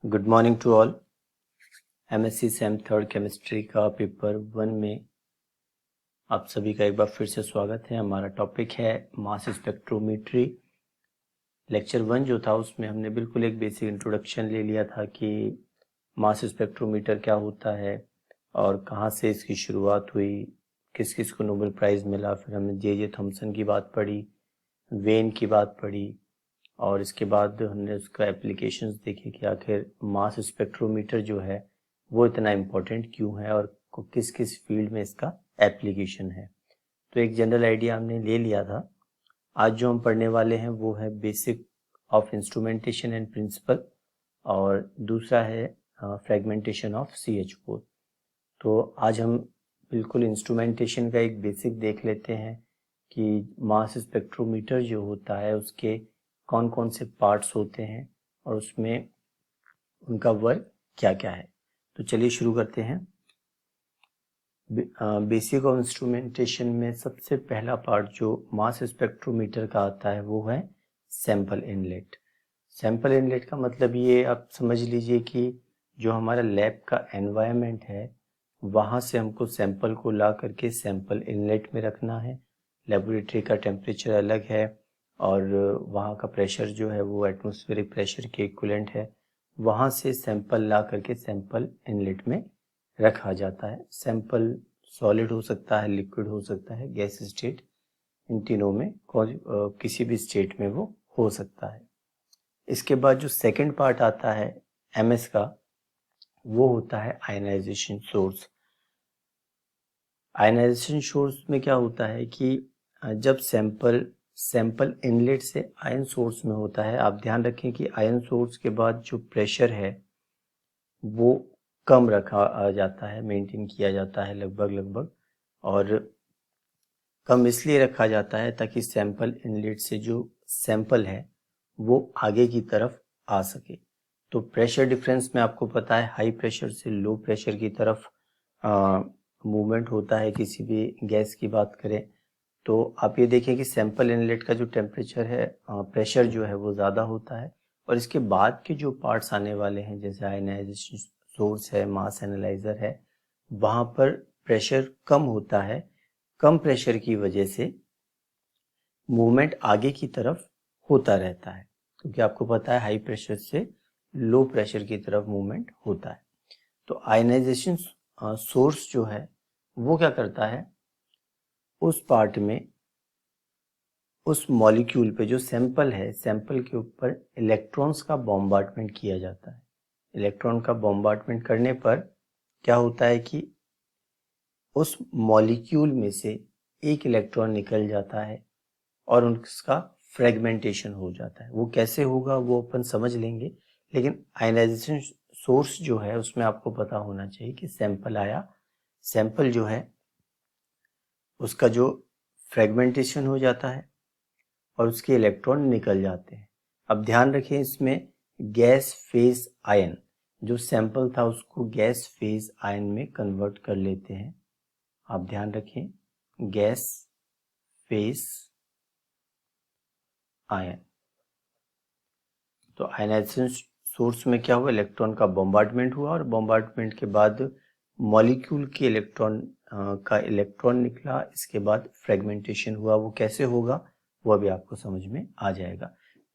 Good morning to all. MSc sem third chemistry का paper 1 में आप सभी का एक बार फिर से स्वागत है। हमारा टॉपिक है मास स्पेक्ट्रोमेट्री। लेक्चर 1 जो था उसमें हमने बिल्कुल एक बेसिक इंट्रोडक्शन ले लिया था कि मास स्पेक्ट्रोमीटर क्या होता है और कहाँ से इसकी शुरुआत हुई, किस किस को नोबेल प्राइज़ मिला। फिर हमने जे थॉमसन की बात पढ़ी, वेन की बात पढ़ी और इसके बाद हमने उसका एप्लीकेशंस देखे कि आखिर मास स्पेक्ट्रोमीटर जो है वो इतना इम्पोर्टेंट क्यों है और किस किस फील्ड में इसका एप्लीकेशन है। तो एक जनरल आइडिया हमने ले लिया था। आज जो हम पढ़ने वाले हैं वो है basic of instrumentation and principle और दूसरा है फ्रेगमेंटेशन ऑफ CH4। तो आज हम बिल्कुल इंस्ट्रूमेंटेशन का एक बेसिक देख लेते हैं कि मास स्पेक्ट्रोमीटर जो होता है उसके कौन कौन से पार्ट्स होते हैं और उसमें उनका वर्क क्या क्या है। तो चलिए शुरू करते हैं। बेसिक ऑफ इंस्ट्रूमेंटेशन में सबसे पहला पार्ट जो मास स्पेक्ट्रोमीटर का आता है वो है सैंपल इनलेट। सैंपल इनलेट का मतलब ये आप समझ लीजिए कि जो हमारा लैब का एनवायरनमेंट है वहाँ से हमको सैंपल को ला करके सैंपल इनलेट में रखना है। लेबोरेटरी का टेम्परेचर अलग है और वहाँ का प्रेशर जो है वो एटमॉस्फेरिक प्रेशर के इक्विवेलेंट है। वहाँ से सैंपल ला करके सैंपल इनलेट में रखा जाता है। सैंपल सॉलिड हो सकता है, लिक्विड हो सकता है, गैस स्टेट, इन तीनों में किसी भी स्टेट में वो हो सकता है। इसके बाद जो सेकंड पार्ट आता है MS का वो होता है आयनाइजेशन सोर्स। आयनाइजेशन सोर्स में क्या होता है कि जब सैंपल इनलेट से आयन सोर्स में होता है, आप ध्यान रखें कि आयन सोर्स के बाद जो प्रेशर है वो कम रखा जाता है, मेंटेन किया जाता है लगभग और कम इसलिए रखा जाता है ताकि सैंपल इनलेट से जो सैंपल है वो आगे की तरफ आ सके। तो प्रेशर डिफरेंस में आपको पता है हाई प्रेशर से लो प्रेशर की तरफ मूवमेंट होता है। किसी भी गैस की बात करें तो आप ये देखें कि सैंपल इनलेट का जो टेम्परेचर है, प्रेशर जो है वो ज़्यादा होता है और इसके बाद के जो पार्ट्स आने वाले हैं जैसे आयनाइजेशन सोर्स है, मास एनालाइजर है, वहाँ पर प्रेशर कम होता है। कम प्रेशर की वजह से मूवमेंट आगे की तरफ होता रहता है क्योंकि आपको पता है हाई प्रेशर से लो प्रेशर की तरफ मूवमेंट होता है। तो आयनाइजेशन सोर्स जो है वो क्या करता है, उस पार्ट में उस मॉलिक्यूल पे जो सैंपल है, सैंपल के ऊपर इलेक्ट्रॉन्स का बॉम्बार्डमेंट किया जाता है। इलेक्ट्रॉन का बॉम्बार्डमेंट करने पर क्या होता है कि उस मॉलिक्यूल में से एक इलेक्ट्रॉन निकल जाता है और उसका फ्रेगमेंटेशन हो जाता है। वो कैसे होगा वो अपन समझ लेंगे, लेकिन आयनाइजेशन सोर्स जो है उसमें आपको पता होना चाहिए कि सैंपल आया, सैंपल जो है उसका जो फ्रेगमेंटेशन हो जाता है और उसके इलेक्ट्रॉन निकल जाते हैं। अब ध्यान रखें इसमें गैस फेज आयन, जो सैंपल था उसको गैस फेज आयन में कन्वर्ट कर लेते हैं। आप ध्यान रखें गैस फेज आयन। तो आयनाइजेशन सोर्स में क्या हुआ, इलेक्ट्रॉन का बॉम्बार्डमेंट हुआ और बॉम्बार्डमेंट के बाद मॉलिक्यूल के इलेक्ट्रॉन निकला। इसके बाद फ्रेगमेंटेशन हुआ। वो कैसे होगा वो अभी आपको समझ में आ जाएगा।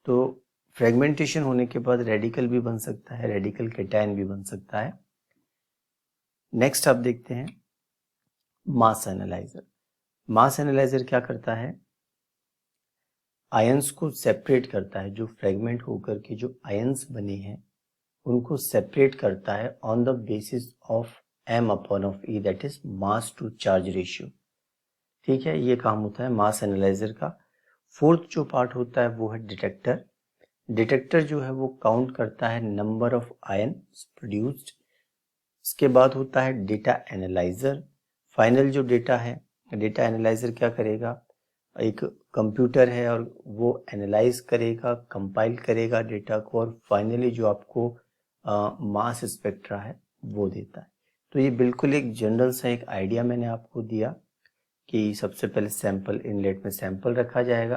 तो फ्रेगमेंटेशन होने के बाद रेडिकल भी बन सकता है, रेडिकल कैटायन भी बन सकता है। नेक्स्ट आप देखते हैं मास एनालाइजर। मास एनालाइजर क्या करता है, आयंस को सेपरेट करता है। जो फ्रेगमेंट होकर के जो आयंस बने हैं उनको सेपरेट करता है on the basis of m/e, that is mass to charge ratio. ठीक है, ये काम होता है मास एनालाइजर का। फोर्थ जो पार्ट होता है वो है डिटेक्टर। डिटेक्टर जो है वो काउंट करता है नंबर ऑफ आयन प्रोड्यूस्ड। इसके बाद होता है डेटा एनालाइजर। फाइनल जो डेटा है, डेटा एनालाइजर क्या करेगा, एक कंप्यूटर है और वो एनालाइज करेगा, कंपाइल करेगा डेटा को और फाइनली जो आपको मास स्पेक्ट्रा है वो देता है। तो ये बिल्कुल एक जनरल सा एक आइडिया मैंने आपको दिया कि सबसे पहले सैंपल इनलेट में सैंपल रखा जाएगा।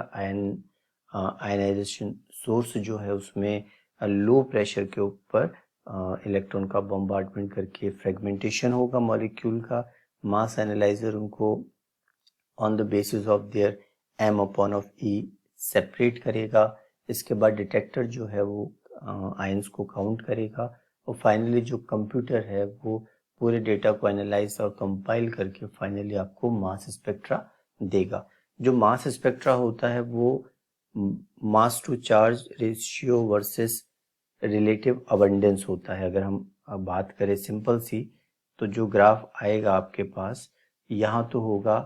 आयनाइजेशन सोर्स जो है उसमें लो प्रेशर के ऊपर इलेक्ट्रॉन का बॉम्बार्डमेंट करके फ्रेगमेंटेशन होगा मॉलिक्यूल का। मास एनालाइजर उनको on the basis of their m/e separate करेगा। इसके बाद डिटेक्टर जो है वो आयंस को काउंट करेगा और फाइनली जो कंप्यूटर है वो पूरे डेटा को एनालाइज और कंपाइल करके फाइनली आपको मास स्पेक्ट्रा देगा। जो मास स्पेक्ट्रा होता है वो mass to charge ratio versus relative abundance होता है। अगर हम बात करें सिंपल सी, तो जो ग्राफ आएगा आपके पास यहाँ तो होगा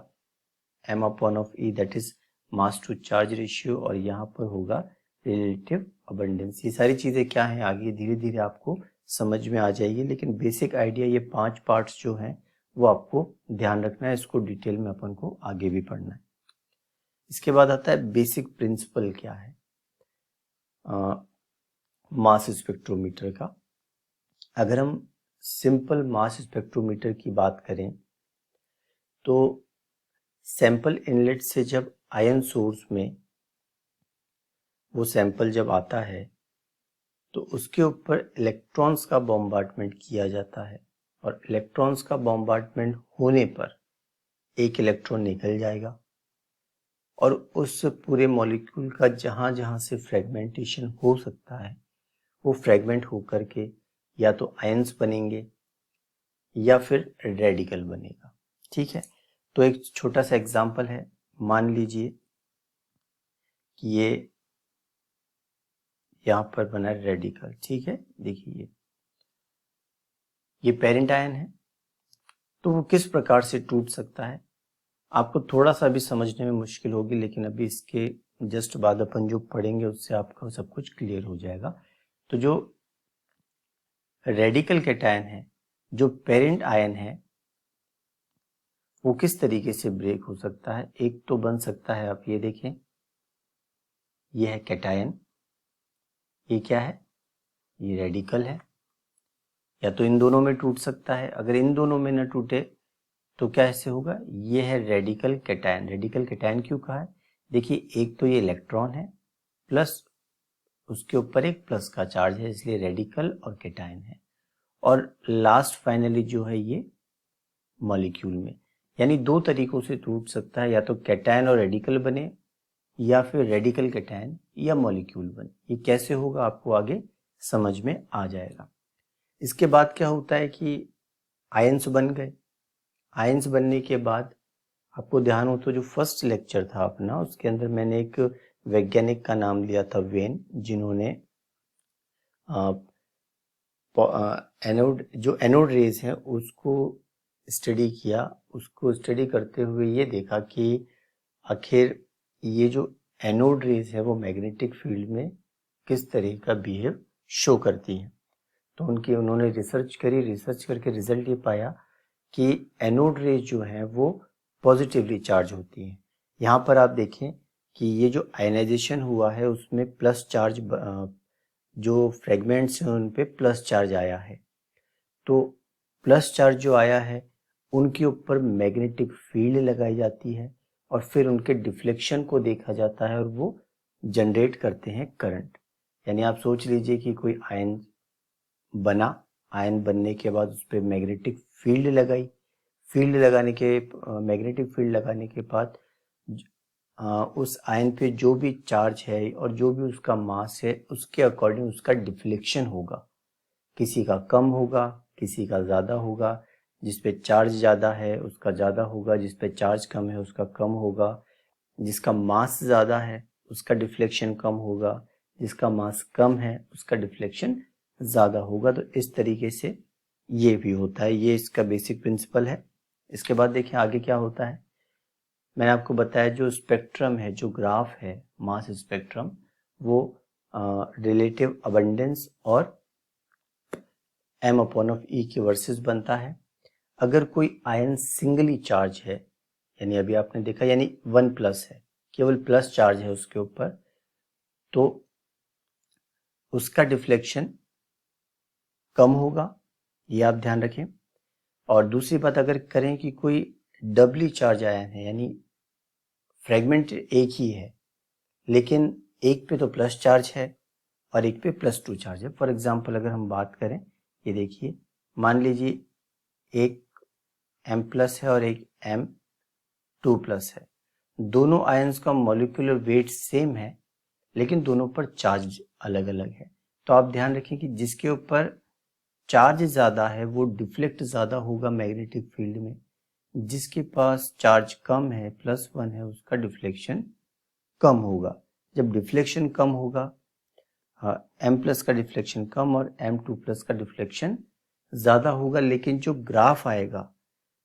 m/e that is mass to charge ratio और यहाँ पर होगा रिलेटिव अबंडेंस। ये सारी चीजें क्या हैं आगे धीरे धीरे आपको समझ में आ जाएगी, लेकिन बेसिक आइडिया ये 5 पार्ट्स जो हैं वो आपको ध्यान रखना है। इसको डिटेल में अपन को आगे भी पढ़ना है। इसके बाद आता है बेसिक प्रिंसिपल क्या है मास स्पेक्ट्रोमीटर का। अगर हम सिंपल मास स्पेक्ट्रोमीटर की बात करें तो सैंपल इनलेट से जब आयन सोर्स में वो सैंपल जब आता है तो उसके ऊपर इलेक्ट्रॉन्स का बॉम्बार्डमेंट किया जाता है और इलेक्ट्रॉन्स का बॉम्बार्डमेंट होने पर एक इलेक्ट्रॉन निकल जाएगा और उस पूरे मॉलिक्यूल का जहां जहां से फ्रेगमेंटेशन हो सकता है वो फ्रेगमेंट होकर के या तो आयंस बनेंगे या फिर रेडिकल बनेगा। ठीक है, तो एक छोटा सा एग्जांपल है। मान लीजिए कि ये यहां पर बना रेडिकल। ठीक है, देखिए ये पेरेंट आयन है, तो वो किस प्रकार से टूट सकता है आपको थोड़ा सा भी समझने में मुश्किल होगी, लेकिन अभी इसके जस्ट बाद अपन जो पढ़ेंगे उससे आपको सब कुछ क्लियर हो जाएगा। तो जो रेडिकल कैटायन है, जो पेरेंट आयन है, वो किस तरीके से ब्रेक हो सकता है। एक तो बन सकता है, आप ये देखें, ये है कैटायन, ये क्या है, ये रेडिकल है। या तो इन दोनों में टूट सकता है, अगर इन दोनों में न टूटे तो क्या ऐसे होगा, ये है रेडिकल कैटायन। रेडिकल कैटायन क्यों कहा है, देखिए एक तो ये इलेक्ट्रॉन है प्लस उसके ऊपर एक प्लस का चार्ज है, इसलिए रेडिकल और कैटायन है। और लास्ट फाइनली जो है ये मॉलिक्यूल में, यानी दो तरीकों से टूट सकता है, या तो कैटायन और रेडिकल बने या फिर रेडिकल कैटायन या मॉलिक्यूल बने। ये कैसे होगा आपको आगे समझ में आ जाएगा। इसके बाद क्या होता है कि आयंस बन गए। आयंस बनने के बाद आपको ध्यान हो तो जो फर्स्ट लेक्चर था अपना, उसके अंदर मैंने एक वैज्ञानिक का नाम लिया था वेन, जिन्होंने जो एनोड रेज है उसको स्टडी किया। उसको स्टडी करते हुए ये देखा कि आखिर ये जो एनोड रेज है वो मैग्नेटिक फील्ड में किस तरह का बिहेव शो करती है। तो उन्होंने रिसर्च करी, रिसर्च करके रिजल्ट ये पाया कि एनोड रेज जो है वो पॉजिटिवली चार्ज होती है। यहाँ पर आप देखें कि ये जो आयनाइजेशन हुआ है उसमें प्लस चार्ज, जो फ्रेगमेंट्स हैं उन पे प्लस चार्ज आया है। तो प्लस चार्ज जो आया है उनके ऊपर मैग्नेटिक फील्ड लगाई जाती है और फिर उनके डिफ्लेक्शन को देखा जाता है और वो जनरेट करते हैं करंट। यानी आप सोच लीजिए कि कोई आयन बना, आयन बनने के बाद उस पर मैग्नेटिक फील्ड लगाई, मैग्नेटिक फील्ड लगाने के बाद उस आयन पे जो भी चार्ज है और जो भी उसका मास है उसके अकॉर्डिंग उसका डिफ्लेक्शन होगा। किसी का कम होगा, किसी का ज़्यादा होगा। जिस पे चार्ज ज़्यादा है उसका ज़्यादा होगा, जिस पे चार्ज कम है उसका कम होगा। जिसका मास ज़्यादा है उसका डिफ्लेक्शन कम होगा, जिसका मास कम है उसका डिफ्लेक्शन ज़्यादा होगा। तो इस तरीके से ये भी होता है, ये इसका बेसिक प्रिंसिपल है। इसके बाद देखिए आगे क्या होता है। मैंने आपको बताया जो स्पेक्ट्रम है, जो ग्राफ है मास स्पेक्ट्रम, वो रिलेटिव अबंडेंस और m/e के वर्सेस बनता है। अगर कोई आयन सिंगली चार्ज है, यानी अभी आपने देखा यानी 1+ है, केवल प्लस चार्ज है उसके ऊपर, तो उसका डिफ्लेक्शन कम होगा, ये आप ध्यान रखें। और दूसरी बात अगर करें कि कोई डबली चार्ज आयन है, यानी फ्रेगमेंट एक ही है लेकिन एक पे तो प्लस चार्ज है और एक पे +2 चार्ज है। फॉर एग्जांपल अगर हम बात करें ये देखिए, मान लीजिए एक M+ है और एक M2+ है, दोनों आयंस का मॉलिक्यूलर वेट सेम है लेकिन दोनों पर चार्ज अलग अलग है। तो आप ध्यान रखें कि जिसके ऊपर चार्ज ज़्यादा है वो डिफ्लेक्ट ज़्यादा होगा मैग्नेटिक फील्ड में, जिसके पास चार्ज कम है +1 है उसका डिफ्लेक्शन कम होगा। जब डिफ्लेक्शन कम होगा, M+ का डिफ्लेक्शन कम और M2+ का डिफ्लेक्शन ज़्यादा होगा, लेकिन जो ग्राफ आएगा,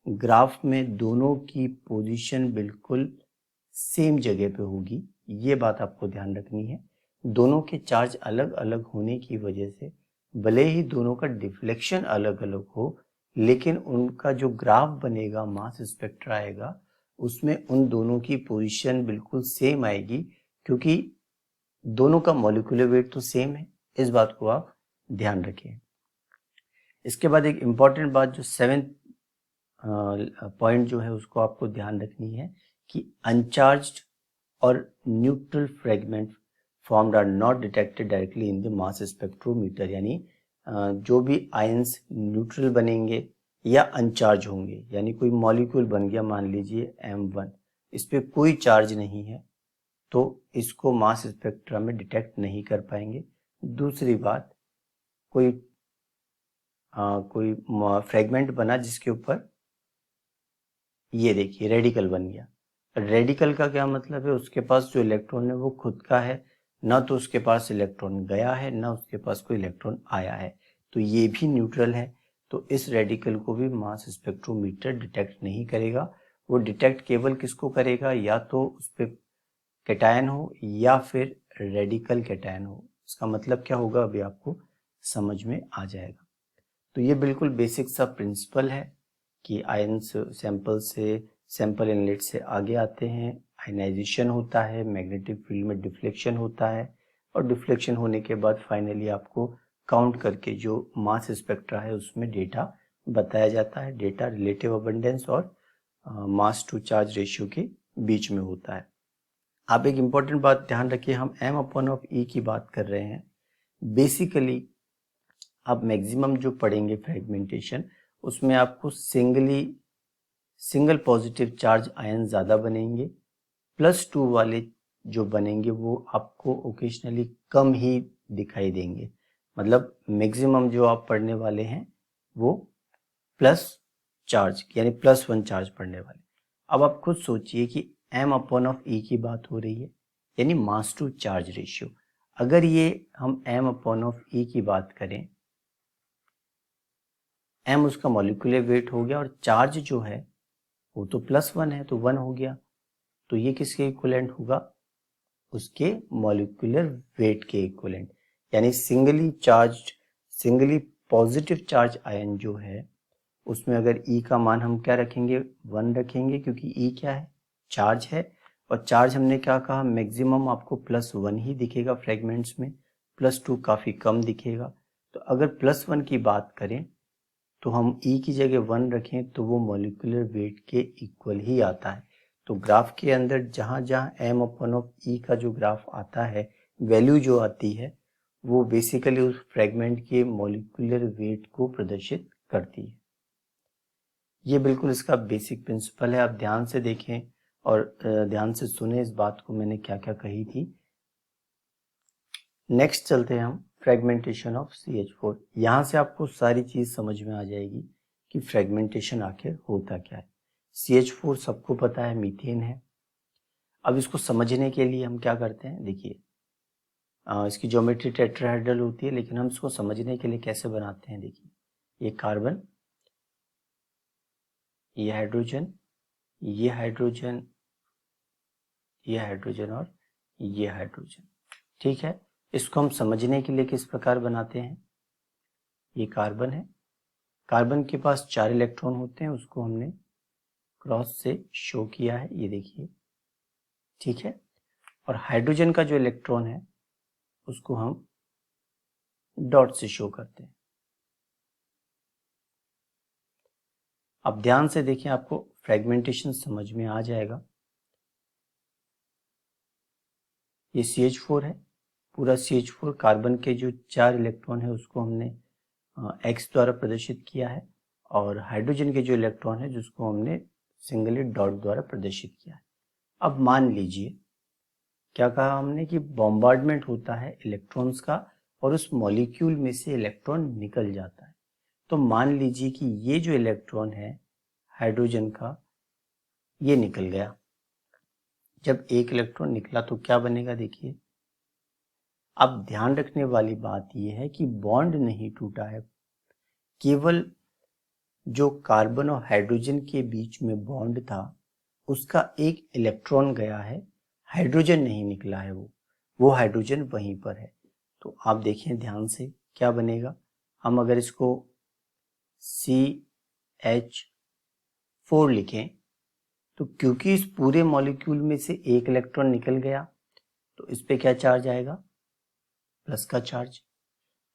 ग्राफ में दोनों की पोजीशन बिल्कुल सेम जगह पे होगी। ये बात आपको ध्यान रखनी है। दोनों के चार्ज अलग अलग होने की वजह से भले ही दोनों का डिफ्लेक्शन अलग अलग हो, लेकिन उनका जो ग्राफ बनेगा, मास स्पेक्ट्रा आएगा, उसमें उन दोनों की पोजीशन बिल्कुल सेम आएगी, क्योंकि दोनों का मॉलिक्यूलर वेट तो सेम है। इस बात को आप ध्यान रखिए। इसके बाद एक इम्पॉर्टेंट बात, जो 7th पॉइंट जो है उसको आपको ध्यान रखनी है कि अनचार्ज्ड और neutral fragment formed are not detected directly in the mass spectrometer. यानी जो भी आयंस न्यूट्रल बनेंगे या अनचार्ज होंगे, यानी कोई मॉलिक्यूल बन गया मान लीजिए M1, इस पे कोई चार्ज नहीं है, तो इसको मास स्पेक्ट्रा में डिटेक्ट नहीं कर पाएंगे। दूसरी बात, कोई फ्रेगमेंट बना जिसके ऊपर ये देखिए रेडिकल बन गया। रेडिकल का क्या मतलब है, उसके पास जो इलेक्ट्रॉन है वो खुद का है, ना तो उसके पास इलेक्ट्रॉन गया है ना उसके पास कोई इलेक्ट्रॉन आया है, तो ये भी न्यूट्रल है। तो इस रेडिकल को भी मास स्पेक्ट्रोमीटर डिटेक्ट नहीं करेगा। वो डिटेक्ट केवल किसको करेगा, या तो उस पर कैटायन हो या फिर रेडिकल कैटायन हो। इसका मतलब क्या होगा अभी आपको समझ में आ जाएगा। तो ये बिल्कुल बेसिक सा प्रिंसिपल है कि आयंस सैंपल इनलेट से आगे आते हैं, आयनाइजेशन होता है, मैग्नेटिक फील्ड में डिफ्लेक्शन होता है, और डिफ्लेक्शन होने के बाद फाइनली आपको काउंट करके जो मास स्पेक्ट्रा है उसमें डेटा बताया जाता है। डेटा रिलेटिव अबंडेंस और मास टू चार्ज रेशियो के बीच में होता है। आप एक इम्पॉर्टेंट बात ध्यान रखिए, हम M/E की बात कर रहे हैं। बेसिकली आप मैक्सिमम जो पढ़ेंगे फ्रेगमेंटेशन, उसमें आपको सिंगल पॉजिटिव चार्ज आयन ज़्यादा बनेंगे, +2 वाले जो बनेंगे वो आपको ओकेजनली कम ही दिखाई देंगे। मतलब मैक्सिमम जो आप पढ़ने वाले हैं वो प्लस चार्ज यानी +1 चार्ज पढ़ने वाले। अब आप खुद सोचिए कि M/E की बात हो रही है, यानी मास टू चार्ज रेशियो। अगर ये हम M/E की बात करें, M उसका मॉलिक्यूलर वेट हो गया और चार्ज जो है वो तो +1 है, तो 1 हो गया। तो ये किसके इक्विवेलेंट होगा, उसके मॉलिक्यूलर वेट के इक्विवेलेंट। यानी सिंगली पॉजिटिव चार्ज आयन जो है उसमें अगर E का मान हम क्या रखेंगे, 1 रखेंगे, क्योंकि E क्या है, चार्ज है। और चार्ज हमने क्या कहा, मैक्सिमम आपको +1 ही दिखेगा फ्रेगमेंट्स में, +2 काफी कम दिखेगा। तो अगर +1 की बात करें तो हम E की जगह 1 रखें तो वो मॉलिक्यूलर वेट के इक्वल ही आता है। तो ग्राफ के अंदर जहाँ जहाँ M/E का जो ग्राफ आता है, वैल्यू जो आती है, वो बेसिकली उस फ्रेगमेंट के मॉलिक्यूलर वेट को प्रदर्शित करती है। ये बिल्कुल इसका बेसिक प्रिंसिपल है। आप ध्यान से देखें और ध्यान से सुने इस बात को, मैंने क्या क्या कही थी। नेक्स्ट चलते हैं हम फ्रेगमेंटेशन ऑफ CH4। यहाँ से आपको सारी चीज समझ में आ जाएगी कि फ्रेगमेंटेशन आखिर होता क्या है। CH4 सबको पता है मीथेन है। अब इसको समझने के लिए हम क्या करते हैं, देखिए इसकी ज्योमेट्री टेट्राहेड्रल होती है, लेकिन हम इसको समझने के लिए कैसे बनाते हैं। देखिए ये कार्बन, ये हाइड्रोजन, ये हाइड्रोजन, ये हाइड्रोजन और ये हाइड्रोजन, ठीक है। इसको हम समझने के लिए किस प्रकार बनाते हैं, ये कार्बन है, कार्बन के पास 4 इलेक्ट्रॉन होते हैं, उसको हमने क्रॉस से शो किया है, ये देखिए, ठीक है। और हाइड्रोजन का जो इलेक्ट्रॉन है उसको हम डॉट से शो करते हैं। अब ध्यान से देखें, आपको फ्रेगमेंटेशन समझ में आ जाएगा। ये CH4 है, पूरा CH4, कार्बन के जो 4 इलेक्ट्रॉन है उसको हमने एक्स द्वारा प्रदर्शित किया है और हाइड्रोजन के जो इलेक्ट्रॉन है जिसको हमने सिंगली डॉट द्वारा प्रदर्शित किया है। अब मान लीजिए क्या कहा हमने कि बॉम्बार्डमेंट होता है इलेक्ट्रॉन्स का और उस मॉलिक्यूल में से इलेक्ट्रॉन निकल जाता है। तो मान लीजिए कि ये जो इलेक्ट्रॉन है हाइड्रोजन का ये निकल गया। जब एक इलेक्ट्रॉन निकला तो क्या बनेगा देखिए। अब ध्यान रखने वाली बात यह है कि बॉन्ड नहीं टूटा है, केवल जो कार्बन और हाइड्रोजन के बीच में बॉन्ड था उसका एक इलेक्ट्रॉन गया है, हाइड्रोजन नहीं निकला है। वो हाइड्रोजन वहीं पर है। तो आप देखें ध्यान से क्या बनेगा। हम अगर इसको CH4 लिखें तो क्योंकि इस पूरे मॉलिक्यूल में से एक इलेक्ट्रॉन निकल गया तो इस पे क्या चार्ज आएगा, प्लस का चार्ज।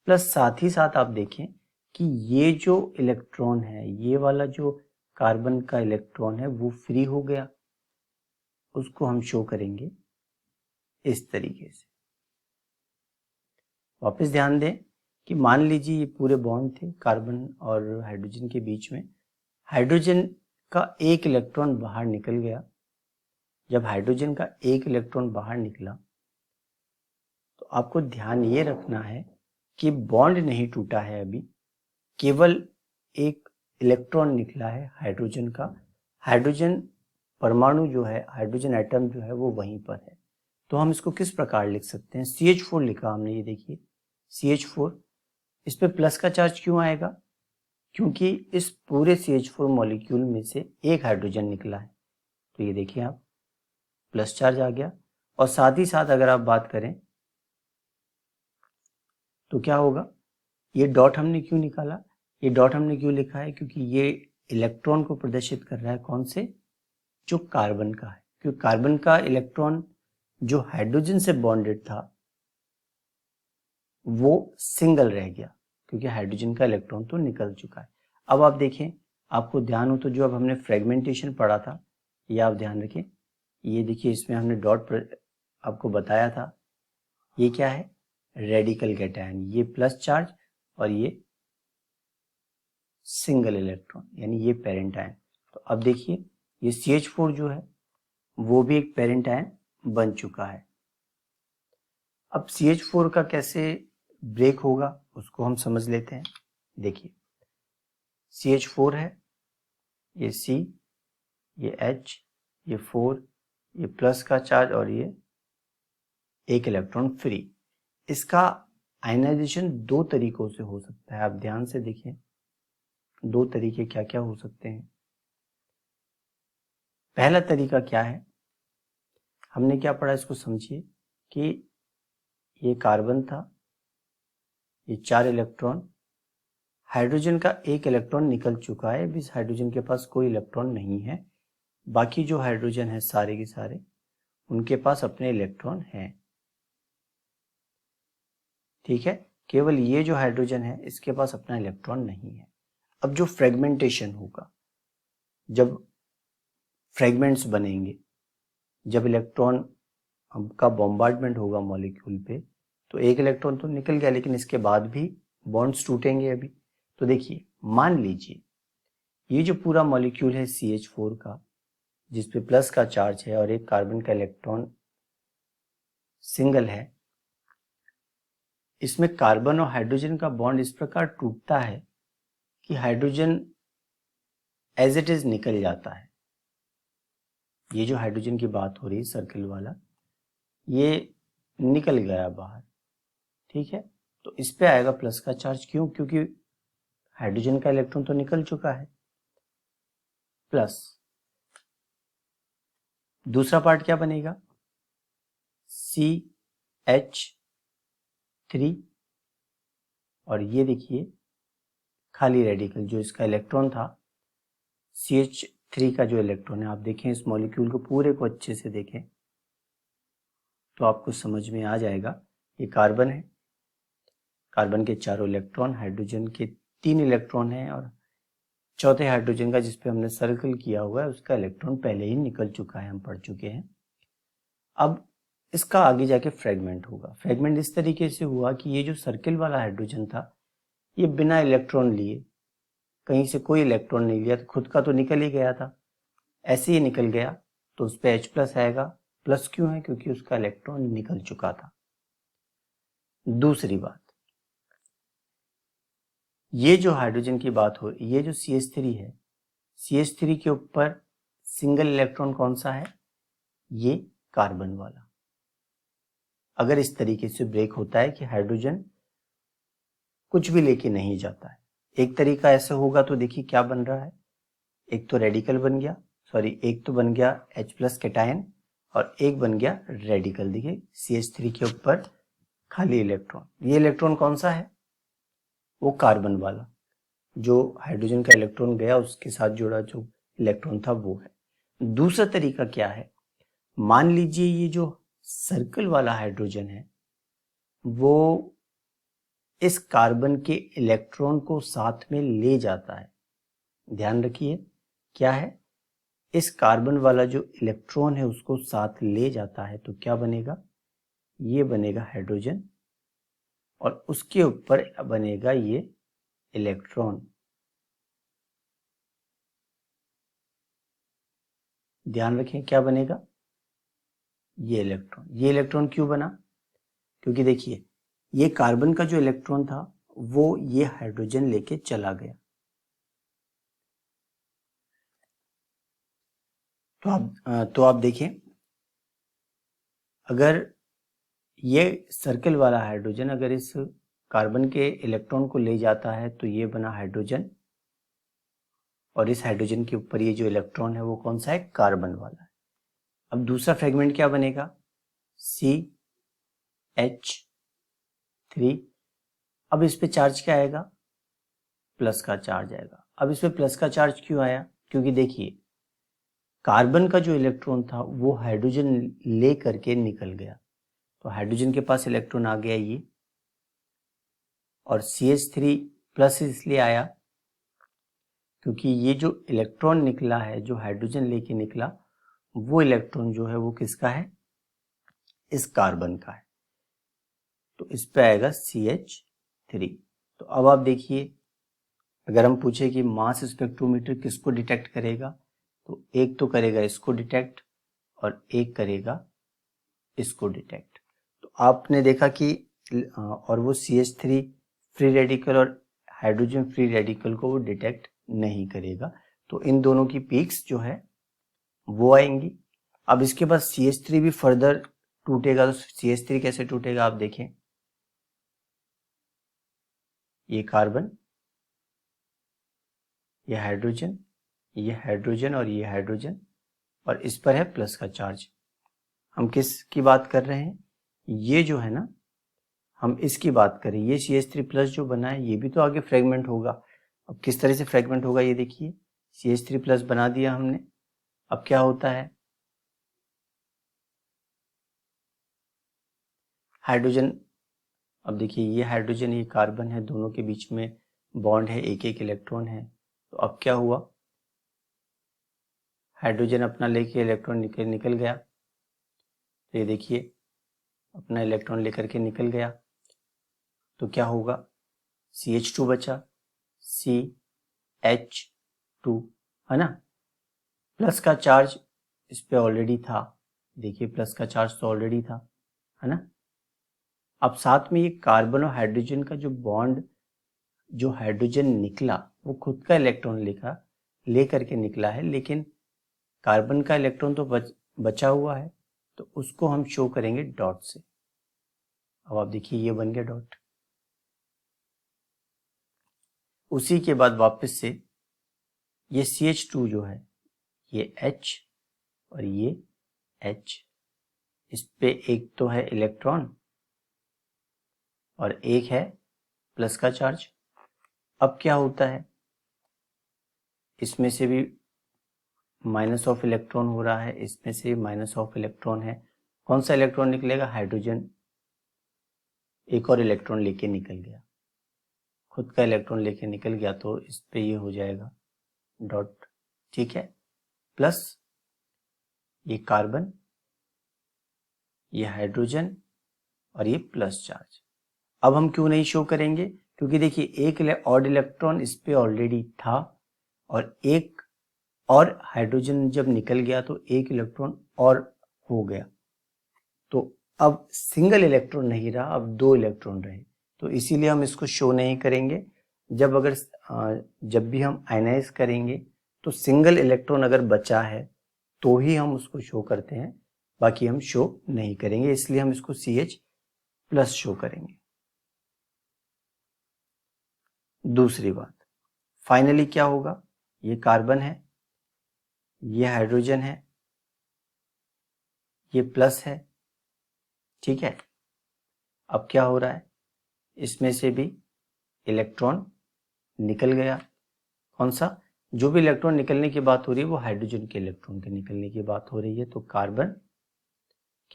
प्लस साथ ही साथ आप देखें कि ये जो इलेक्ट्रॉन है, ये वाला जो कार्बन का इलेक्ट्रॉन है वो फ्री हो गया। उसको हम शो करेंगे इस तरीके से। वापस ध्यान दें कि मान लीजिए ये पूरे बॉन्ड थे कार्बन और हाइड्रोजन के बीच में। हाइड्रोजन का एक इलेक्ट्रॉन बाहर निकल गया। जब हाइड्रोजन का एक इलेक्ट्रॉन बाहर निकला तो आपको ध्यान ये रखना है कि बॉन्ड नहीं टूटा है अभी, केवल एक इलेक्ट्रॉन निकला है हाइड्रोजन का। हाइड्रोजन परमाणु जो है, हाइड्रोजन एटम जो है वो वहीं पर है। तो हम इसको किस प्रकार लिख सकते हैं। CH4 लिखा हमने, ये देखिए CH4। इस पे प्लस का चार्ज क्यों आएगा, क्योंकि इस पूरे CH4 मॉलिक्यूल में से एक हाइड्रोजन निकला है। तो ये देखिए आप, प्लस चार्ज आ गया। और साथ ही साथ अगर आप बात करें तो क्या होगा, ये डॉट हमने क्यों निकाला, ये डॉट हमने क्यों लिखा है, क्योंकि ये इलेक्ट्रॉन को प्रदर्शित कर रहा है कौन से, जो कार्बन का है। क्योंकि कार्बन का इलेक्ट्रॉन जो हाइड्रोजन से बॉन्डेड था वो सिंगल रह गया, क्योंकि हाइड्रोजन का इलेक्ट्रॉन तो निकल चुका है। अब आप देखें, आपको ध्यान हो तो जो अब हमने फ्रेगमेंटेशन पढ़ा था ये आप ध्यान रखें। ये देखिए इसमें हमने डॉट आपको बताया था, ये क्या है, रेडिकल कैटायन। ये प्लस चार्ज और ये सिंगल इलेक्ट्रॉन, यानी ये पेरेंट आयन। तो अब देखिए ये CH4 जो है वो भी एक पेरेंट आयन बन चुका है। अब CH4 का कैसे ब्रेक होगा उसको हम समझ लेते हैं। देखिए CH4 है, ये C, ये H, ये 4, ये प्लस का चार्ज और ये एक इलेक्ट्रॉन फ्री। इसका आयनाइजेशन दो तरीकों से हो सकता है। आप ध्यान से देखिए दो तरीके क्या क्या हो सकते हैं। पहला तरीका क्या है, हमने क्या पढ़ा इसको समझिए कि ये कार्बन था, ये 4 इलेक्ट्रॉन, हाइड्रोजन का एक इलेक्ट्रॉन निकल चुका है। इस हाइड्रोजन के पास कोई इलेक्ट्रॉन नहीं है। बाकी जो हाइड्रोजन है सारे के सारे उनके पास अपने इलेक्ट्रॉन हैं, ठीक है। केवल ये जो हाइड्रोजन है इसके पास अपना इलेक्ट्रॉन नहीं है। अब जो फ्रेगमेंटेशन होगा, जब फ्रेगमेंट्स बनेंगे, जब इलेक्ट्रॉन का बॉम्बार्डमेंट होगा मॉलिक्यूल पे, तो एक इलेक्ट्रॉन तो निकल गया लेकिन इसके बाद भी बॉन्ड्स टूटेंगे अभी। तो देखिए मान लीजिए ये जो पूरा मॉलिक्यूल है CH4 का, जिसपे प्लस का चार्ज है और एक कार्बन का इलेक्ट्रॉन सिंगल है, इसमें कार्बन और हाइड्रोजन का बॉन्ड इस प्रकार टूटता है कि हाइड्रोजन एज इट इज निकल जाता है। ये जो हाइड्रोजन की बात हो रही है सर्कल वाला, ये निकल गया बाहर, ठीक है। तो इस पे आएगा प्लस का चार्ज, क्यों, क्योंकि हाइड्रोजन का इलेक्ट्रॉन तो निकल चुका है। प्लस दूसरा पार्ट क्या बनेगा, CH3 और ये देखिए खाली रेडिकल, जो इसका इलेक्ट्रॉन था CH3 का जो इलेक्ट्रॉन है, आप देखें इस मॉलिक्यूल को पूरे को अच्छे से देखें तो आपको समझ में आ जाएगा। ये कार्बन है, कार्बन के चारों इलेक्ट्रॉन, हाइड्रोजन के 3 इलेक्ट्रॉन हैं और चौथे हाइड्रोजन का जिसपे हमने सर्कल किया हुआ है उसका इलेक्ट्रॉन पहले ही निकल चुका है, हम पढ़ चुके हैं। अब इसका आगे जाके फ्रेगमेंट होगा। फ्रेगमेंट इस तरीके से हुआ कि ये जो सर्कल वाला हाइड्रोजन था ये बिना इलेक्ट्रॉन लिए, कहीं से कोई इलेक्ट्रॉन नहीं लिया, तो खुद का तो निकल ही गया था, ऐसे ही निकल गया, तो उस पर H+ आएगा। प्लस क्यों है? क्योंकि उसका इलेक्ट्रॉन निकल चुका था। दूसरी बात, ये जो हाइड्रोजन की बात हो, ये जो CH3 है, CH3 के ऊपर सिंगल इलेक्ट्रॉन कौन सा है? ये कार्बन वाला। अगर इस तरीके से ब्रेक होता है कि हाइड्रोजन कुछ भी लेके नहीं जाता है, एक तरीका ऐसा होगा तो देखिए क्या बन रहा है, एक तो रेडिकल बन गया, सॉरी एक तो बन गया H+ कैटायन और एक बन गया रेडिकल। देखिए CH3 के ऊपर खाली इलेक्ट्रॉन, ये इलेक्ट्रॉन कौन सा है? वो कार्बन वाला, जो हाइड्रोजन का इलेक्ट्रॉन गया उसके साथ जुड़ा जो इलेक्ट्रॉन था वो है। दूसरा तरीका क्या है, मान लीजिए ये जो सर्कल वाला हाइड्रोजन है वो इस कार्बन के इलेक्ट्रॉन को साथ में ले जाता है। ध्यान रखिए क्या है, इस कार्बन वाला जो इलेक्ट्रॉन है उसको साथ ले जाता है, तो क्या बनेगा? ये बनेगा हाइड्रोजन और उसके ऊपर बनेगा ये इलेक्ट्रॉन। ध्यान रखें क्या बनेगा? ये इलेक्ट्रॉन। ये इलेक्ट्रॉन क्यों बना? क्योंकि देखिए ये कार्बन का जो इलेक्ट्रॉन था वो ये हाइड्रोजन लेके चला गया। तो आप देखें, अगर ये सर्कल वाला हाइड्रोजन अगर इस कार्बन के इलेक्ट्रॉन को ले जाता है तो ये बना हाइड्रोजन, और इस हाइड्रोजन के ऊपर ये जो इलेक्ट्रॉन है वो कौन सा है? कार्बन वाला है। अब दूसरा फ्रेगमेंट क्या बनेगा? CH3। अब इस पे चार्ज क्या आएगा? प्लस का चार्ज आएगा। अब इस पे प्लस का चार्ज क्यों आया? क्योंकि देखिए कार्बन का जो इलेक्ट्रॉन था वो हाइड्रोजन ले करके निकल गया, तो हाइड्रोजन के पास इलेक्ट्रॉन आ गया ये, और CH3 प्लस इसलिए आया क्योंकि ये जो इलेक्ट्रॉन निकला है, जो हाइड्रोजन लेके निकला, वो इलेक्ट्रॉन जो है वो किसका है? इस कार्बन का है, तो इस पे आएगा CH3। तो अब आप देखिए, अगर हम पूछे कि मास स्पेक्ट्रोमीटर किसको डिटेक्ट करेगा, तो एक तो करेगा इसको डिटेक्ट और एक करेगा इसको डिटेक्ट। तो आपने देखा कि और वो CH3 फ्री रेडिकल और हाइड्रोजन फ्री रेडिकल को वो डिटेक्ट नहीं करेगा, तो इन दोनों की पीक्स जो है वो आएंगी। अब इसके बाद CH3 भी फर्दर टूटेगा, तो CH3 कैसे टूटेगा आप देखें, ये कार्बन, ये हाइड्रोजन, ये हाइड्रोजन और ये हाइड्रोजन, और इस पर है प्लस का चार्ज। हम किस की बात कर रहे हैं? ये जो है ना, हम इसकी बात करें, ये CH3 प्लस जो बना है ये भी तो आगे फ्रेगमेंट होगा। अब किस तरह से फ्रेगमेंट होगा ये देखिए, CH3 प्लस बना दिया हमने, अब क्या होता है, हाइड्रोजन, अब देखिए ये हाइड्रोजन ये कार्बन है, दोनों के बीच में बॉन्ड है, एक एक इलेक्ट्रॉन है, तो अब क्या हुआ, हाइड्रोजन अपना लेके इलेक्ट्रॉन निकल गया, तो ये देखिए अपना इलेक्ट्रॉन लेकर के निकल गया, तो क्या होगा, CH2 बचा, CH2 है ना, प्लस का चार्ज इस पे ऑलरेडी था, देखिए प्लस का चार्ज तो ऑलरेडी था, है ना। अब साथ में ये कार्बन और हाइड्रोजन का जो बॉन्ड, जो हाइड्रोजन निकला वो खुद का इलेक्ट्रॉन ले करके निकला है, लेकिन कार्बन का इलेक्ट्रॉन तो बचा हुआ है, तो उसको हम शो करेंगे डॉट से। अब आप देखिए ये बन गया डॉट। उसी के बाद वापस से ये CH2 जो है ये H और ये H, इस पे एक तो है इलेक्ट्रॉन और एक है प्लस का चार्ज। अब क्या होता है, इसमें से भी माइनस ऑफ इलेक्ट्रॉन हो रहा है, इसमें से माइनस ऑफ इलेक्ट्रॉन है, कौन सा इलेक्ट्रॉन निकलेगा, हाइड्रोजन एक और इलेक्ट्रॉन लेके निकल गया, खुद का इलेक्ट्रॉन लेके निकल गया, तो इस पे ये हो जाएगा डॉट, ठीक है, प्लस ये कार्बन, ये हाइड्रोजन और ये प्लस चार्ज। अब हम क्यों नहीं शो करेंगे, क्योंकि देखिए एक ऑड इलेक्ट्रॉन इस पे ऑलरेडी था और एक और हाइड्रोजन जब निकल गया तो एक इलेक्ट्रॉन और हो गया, तो अब सिंगल इलेक्ट्रॉन नहीं रहा, अब 2 इलेक्ट्रॉन रहे। तो इसीलिए हम इसको शो नहीं करेंगे। जब भी हम आयनाइज करेंगे तो सिंगल इलेक्ट्रॉन अगर बचा है तो ही हम उसको शो करते हैं, बाकी हम शो नहीं करेंगे, इसलिए हम इसको CH+ शो करेंगे। दूसरी बात, फाइनली क्या होगा, ये कार्बन है, ये हाइड्रोजन है, ये प्लस है, ठीक है। अब क्या हो रहा है, इसमें से भी इलेक्ट्रॉन निकल गया। कौन सा, जो भी इलेक्ट्रॉन निकलने की बात हो रही है वो हाइड्रोजन के इलेक्ट्रॉन के निकलने की बात हो रही है। तो कार्बन,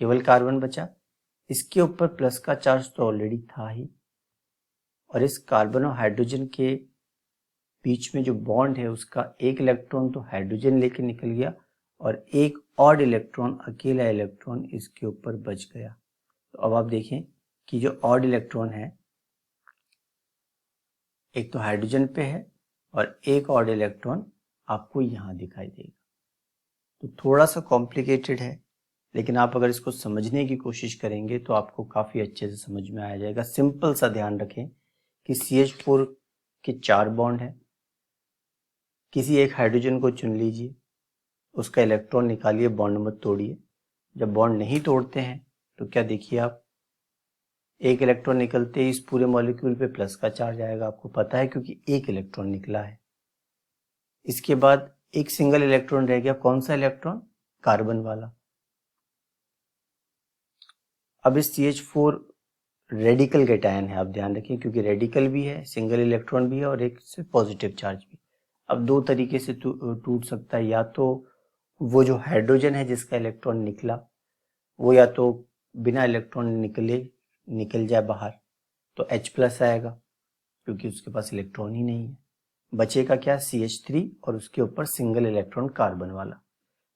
केवल कार्बन बचा, इसके ऊपर प्लस का चार्ज तो ऑलरेडी था ही, और इस कार्बन और हाइड्रोजन के बीच में जो बॉन्ड है उसका एक इलेक्ट्रॉन तो हाइड्रोजन लेके निकल गया और एक ऑड इलेक्ट्रॉन, अकेला इलेक्ट्रॉन इसके ऊपर बच गया। तो अब आप देखें कि जो ऑड इलेक्ट्रॉन है एक तो हाइड्रोजन पे है और एक ऑड इलेक्ट्रॉन आपको यहाँ दिखाई देगा। तो थोड़ा सा कॉम्प्लिकेटेड है, लेकिन आप अगर इसको समझने की कोशिश करेंगे तो आपको काफ़ी अच्छे से समझ में आ जाएगा। सिंपल सा ध्यान रखें कि CH4 के 4 बॉन्ड हैं, किसी एक हाइड्रोजन को चुन लीजिए, उसका इलेक्ट्रॉन निकालिए, बॉन्ड मत तोड़िए। जब बॉन्ड नहीं तोड़ते हैं तो क्या देखिए आप, एक इलेक्ट्रॉन निकलते ही इस पूरे मॉलिक्यूल पे प्लस का चार्ज आएगा, आपको पता है क्योंकि एक इलेक्ट्रॉन निकला है। इसके बाद एक सिंगल इलेक्ट्रॉन रह गया, कौन सा इलेक्ट्रॉन, कार्बन वाला। अब इस CH4 रेडिकल कैटायन है, आप ध्यान रखिए, क्योंकि रेडिकल भी है, सिंगल इलेक्ट्रॉन भी है और एक से पॉजिटिव चार्ज भी। अब दो तरीके से टूट सकता है, या तो वो जो हाइड्रोजन है जिसका इलेक्ट्रॉन निकला वो या तो बिना इलेक्ट्रॉन निकल जाए बाहर, तो H+ आएगा क्योंकि उसके पास इलेक्ट्रॉन ही नहीं है। बचेगा क्या, CH3 और उसके ऊपर सिंगल इलेक्ट्रॉन कार्बन वाला।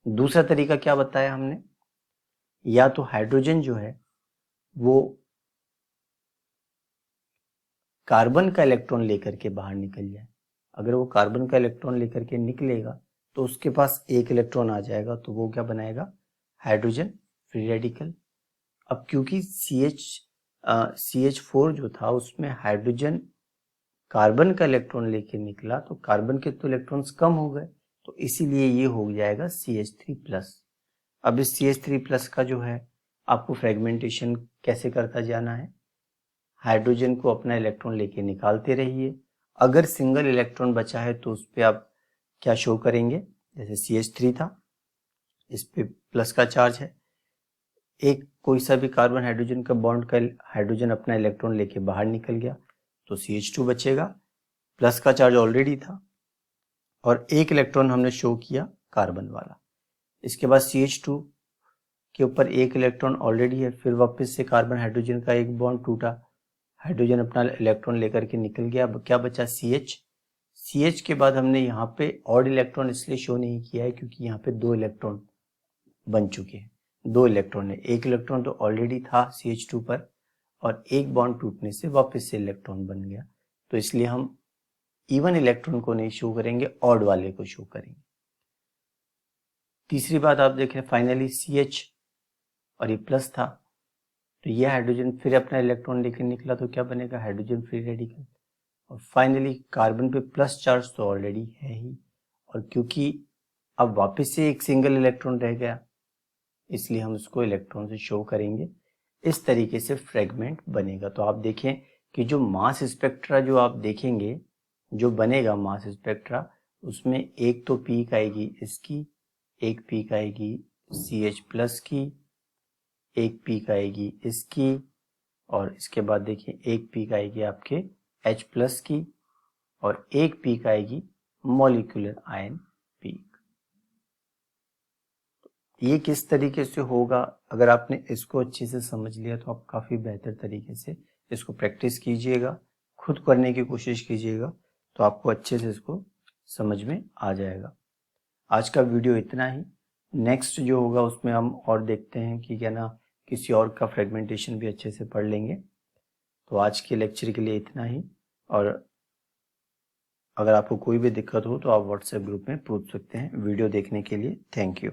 दूसरा तरीका क्या बताया हमने, या तो हाइड्रोजन जो है वो कार्बन का इलेक्ट्रॉन लेकर के बाहर निकल जाए। अगर वो कार्बन का इलेक्ट्रॉन लेकर के निकलेगा तो उसके पास एक इलेक्ट्रॉन आ जाएगा, तो वो क्या बनाएगा, हाइड्रोजन फ्री रेडिकल। अब क्योंकि CH4 जो था उसमें हाइड्रोजन कार्बन का इलेक्ट्रॉन लेके निकला, तो कार्बन के तो इलेक्ट्रॉन्स कम हो गए, तो इसीलिए ये हो जाएगा CH3+। अब इस CH3+ का जो है आपको फ्रेगमेंटेशन कैसे करता जाना है, हाइड्रोजन को अपना इलेक्ट्रॉन लेके निकालते रहिए। अगर सिंगल इलेक्ट्रॉन बचा है तो उस पर आप क्या शो करेंगे, जैसे CH3 था, इस पे प्लस का चार्ज है, एक कोई सा भी कार्बन हाइड्रोजन का बॉन्ड का हाइड्रोजन अपना इलेक्ट्रॉन लेके बाहर निकल गया तो CH2 बचेगा, प्लस का चार्ज ऑलरेडी था और एक इलेक्ट्रॉन हमने शो किया कार्बन वाला। इसके बाद CH2 के ऊपर एक इलेक्ट्रॉन ऑलरेडी है, फिर वापस से कार्बन हाइड्रोजन का एक बॉन्ड टूटा, हाइड्रोजन अपना इलेक्ट्रॉन लेकर के निकल गया, अब क्या बचा, CH के बाद हमने यहाँ पे ऑड इलेक्ट्रॉन इसलिए शो नहीं किया है क्योंकि यहाँ पे 2 इलेक्ट्रॉन बन चुके हैं, 2 इलेक्ट्रॉन है, एक इलेक्ट्रॉन तो ऑलरेडी था CH2 पर और एक बॉन्ड टूटने से वापस से इलेक्ट्रॉन बन गया, तो इसलिए हम इवन इलेक्ट्रॉन को नहीं शो करेंगे, ऑड वाले को शो करेंगे। तीसरी बात आप देखें, फाइनली CH और ये प्लस था, तो ये हाइड्रोजन फिर अपना इलेक्ट्रॉन लेकर निकला, तो क्या बनेगा, हाइड्रोजन फ्री रेडिकल। और फाइनली कार्बन पे प्लस चार्ज तो ऑलरेडी है ही, और क्योंकि अब वापस से एक सिंगल इलेक्ट्रॉन रह गया इसलिए हम उसको इलेक्ट्रॉन से शो करेंगे। इस तरीके से फ्रेगमेंट बनेगा। तो आप देखें कि जो मास स्पेक्ट्रा जो आप देखेंगे, जो बनेगा मास स्पेक्ट्रा, उसमें एक तो पीक आएगी इसकी, एक पीक आएगी CH+ की, एक पीक आएगी इसकी, और इसके बाद देखिए एक पीक आएगी आपके H+ की, और एक पीक आएगी मॉलिक्यूलर आयन पीक। ये किस तरीके से होगा, अगर आपने इसको अच्छे से समझ लिया तो आप काफ़ी बेहतर तरीके से इसको प्रैक्टिस कीजिएगा, खुद करने की कोशिश कीजिएगा, तो आपको अच्छे से इसको समझ में आ जाएगा। आज का वीडियो इतना ही, नेक्स्ट जो होगा उसमें हम और देखते हैं कि क्या ना किसी और का फ्रेगमेंटेशन भी अच्छे से पढ़ लेंगे। तो आज के लेक्चर के लिए इतना ही, और अगर आपको कोई भी दिक्कत हो तो आप व्हाट्सएप ग्रुप में पूछ सकते हैं। वीडियो देखने के लिए थैंक यू।